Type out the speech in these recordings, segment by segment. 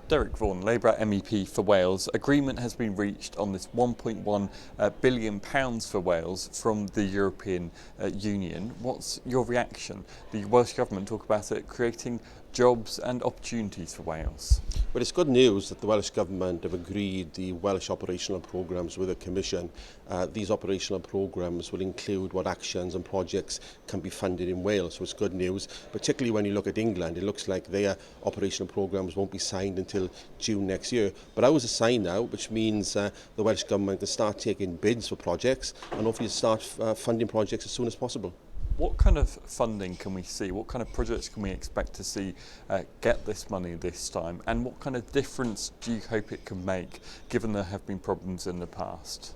Derek Vaughan, Labour MEP for Wales. Agreement has been reached on this £1.1 billion for Wales from the European Union. What's your reaction? The Welsh Government talk about it creating jobs and opportunities for Wales. Well, it's good news that the Welsh Government have agreed the Welsh operational programmes with the Commission. These operational programmes will include what actions and projects can be funded in Wales, so it's good news, particularly when you look at England. It looks like their operational programmes won't be signed until June next year. But ours is signed now, which means the Welsh Government can start taking bids for projects and hopefully start funding projects as soon as possible. What kind of funding can we see? What kind of projects can we expect to see get this money this time? And what kind of difference do you hope it can make, given there have been problems in the past?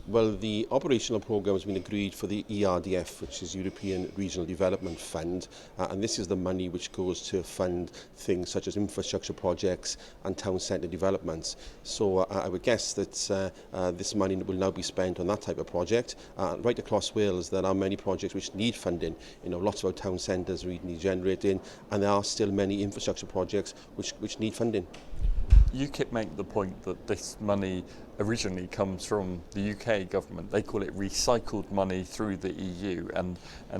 Well, the operational programme has been agreed for the ERDF, which is European Regional Development Fund, and this is the money which goes to fund things such as infrastructure projects and town centre developments. So I would guess that this money will now be spent on that type of project. Right across Wales, there are many projects which need funding. You know, lots of our town centres need generating, and there are still many infrastructure projects which need funding. UKIP make the point that this money originally comes from the UK government. They call it recycled money through the EU, and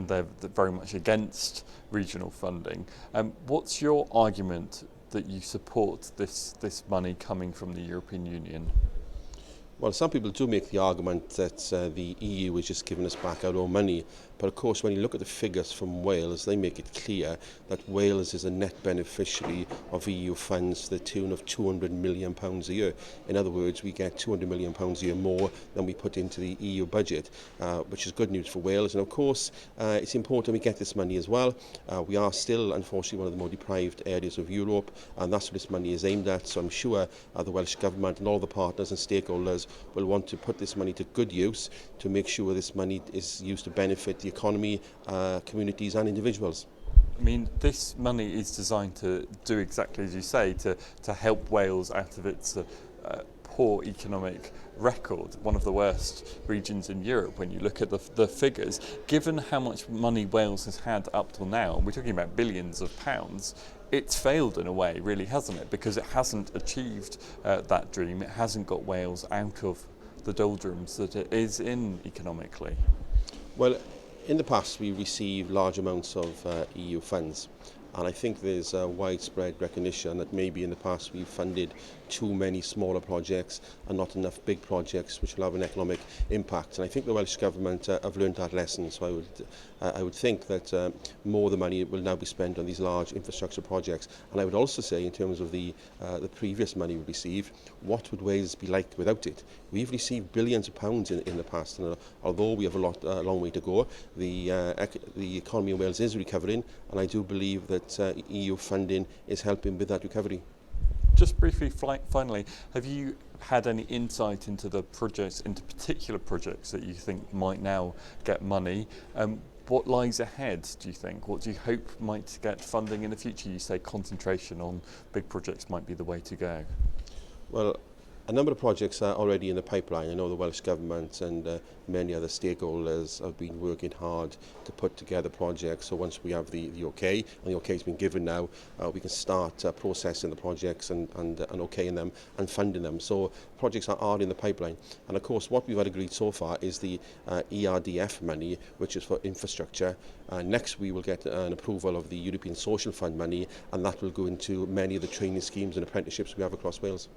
they're very much against regional funding. What's your argument that you support this money coming from the European Union? Well, some people do make the argument that the EU is just giving us back our own money. But of course, when you look at the figures from Wales, they make it clear that Wales is a net beneficiary of EU funds to the tune of £200 million a year. In other words, we get £200 million a year more than we put into the EU budget, which is good news for Wales. And of course, it's important we get this money as well. We are still, unfortunately, one of the more deprived areas of Europe, and that's what this money is aimed at. So I'm sure the Welsh Government and all the partners and stakeholders will want to put this money to good use to make sure this money is used to benefit the economy, communities and individuals. I mean, this money is designed to do exactly as you say, to help Wales out of its poor economic record, one of the worst regions in Europe when you look at the figures. Given how much money Wales has had up till now, we're talking about billions of pounds, it's failed in a way, really, hasn't it? Because it hasn't achieved that dream. It hasn't got Wales out of the doldrums that it is in economically. Well, in the past we received large amounts of EU funds, and I think there's a widespread recognition that maybe in the past we've funded too many smaller projects and not enough big projects which will have an economic impact. And I think the Welsh Government have learned that lesson, so I would think that more of the money will now be spent on these large infrastructure projects. And I would also say, in terms of the previous money we received, what would Wales be like without it? We've received billions of pounds in the past, and although we have a long way to go, the economy in Wales is recovering, and I do believe that EU funding is helping with that recovery. Just briefly, finally, have you had any insight into the projects, into particular projects that you think might now get money? What lies ahead, do you think? What do you hope might get funding in the future? You say concentration on big projects might be the way to go. Well, a number of projects are already in the pipeline. I know the Welsh Government and many other stakeholders have been working hard to put together projects. So once we have the OK, and the OK has been given now, we can start processing the projects and okaying them and funding them. So projects are in the pipeline. And of course, what we've had agreed so far is the ERDF money, which is for infrastructure. Next, we will get an approval of the European Social Fund money, and that will go into many of the training schemes and apprenticeships we have across Wales.